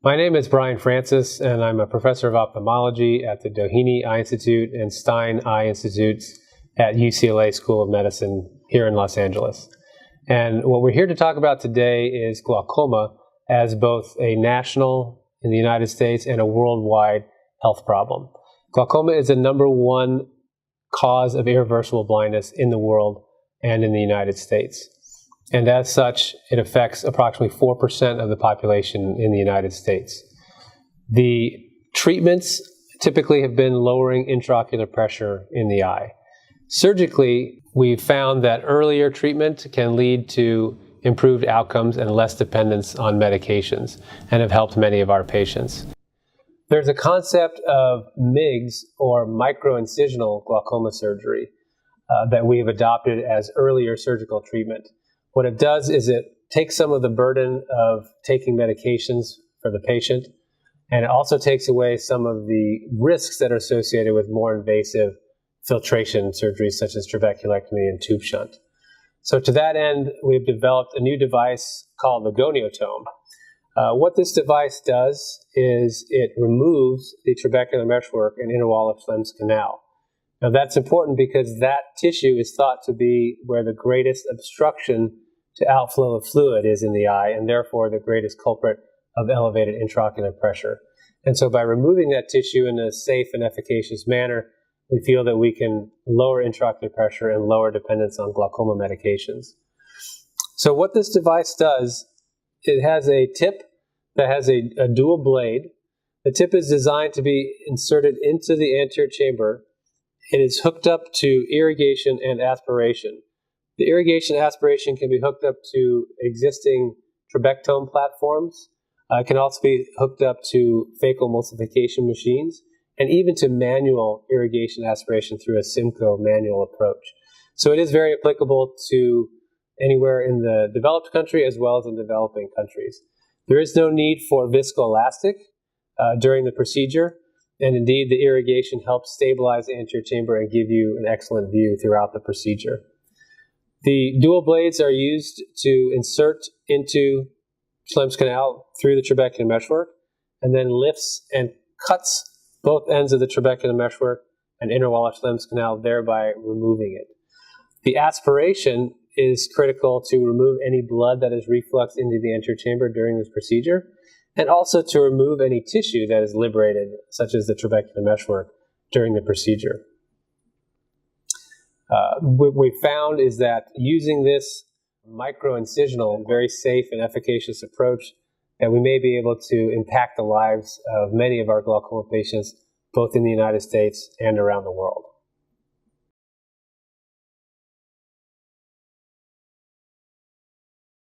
My name is Brian Francis, and I'm a professor of ophthalmology at the Doheny Eye Institute and Stein Eye Institutes at UCLA School of Medicine here in Los Angeles. And what we're here to talk about today is glaucoma as both a national in the United States and a worldwide health problem. Glaucoma is the number one cause of irreversible blindness in the world and in the United States. And as such, it affects approximately 4% of the population in the United States. The treatments typically have been lowering intraocular pressure in the eye. Surgically, we've found that earlier treatment can lead to improved outcomes and less dependence on medications, and have helped many of our patients. There's a concept of MIGS, or microincisional glaucoma surgery, that we have adopted as earlier surgical treatment. What it does is it takes some of the burden of taking medications for the patient, and it also takes away some of the risks that are associated with more invasive filtration surgeries such as trabeculectomy and tube shunt. So to that end, we've developed a new device called the Goniotome. What this device does is it removes the trabecular meshwork and interwall of Schlemm's canal. Now that's important because that tissue is thought to be where the greatest obstruction to outflow of fluid is in the eye, and therefore the greatest culprit of elevated intraocular pressure. And so by removing that tissue in a safe and efficacious manner, we feel that we can lower intraocular pressure and lower dependence on glaucoma medications. So what this device does, it has a tip that has a dual blade. The tip is designed to be inserted into the anterior chamber. It is hooked up to irrigation and aspiration. The irrigation and aspiration can be hooked up to existing trabectome platforms. It can also be hooked up to phaco emulsification machines, and even to manual irrigation aspiration through a Simcoe manual approach. So it is very applicable to anywhere in the developed country as well as in developing countries. There is no need for viscoelastic during the procedure, and indeed the irrigation helps stabilize the anterior chamber and give you an excellent view throughout the procedure. The dual blades are used to insert into Schlemm's canal through the trabecular meshwork, and then lifts and cuts both ends of the trabecular meshwork and inner wall of Schlemm's canal, thereby removing it. The aspiration is critical to remove any blood that is refluxed into the anterior chamber during this procedure, and also to remove any tissue that is liberated, such as the trabecular meshwork, during the procedure. What we found is that using this microincisional and very safe and efficacious approach, that we may be able to impact the lives of many of our glaucoma patients, both in the United States and around the world.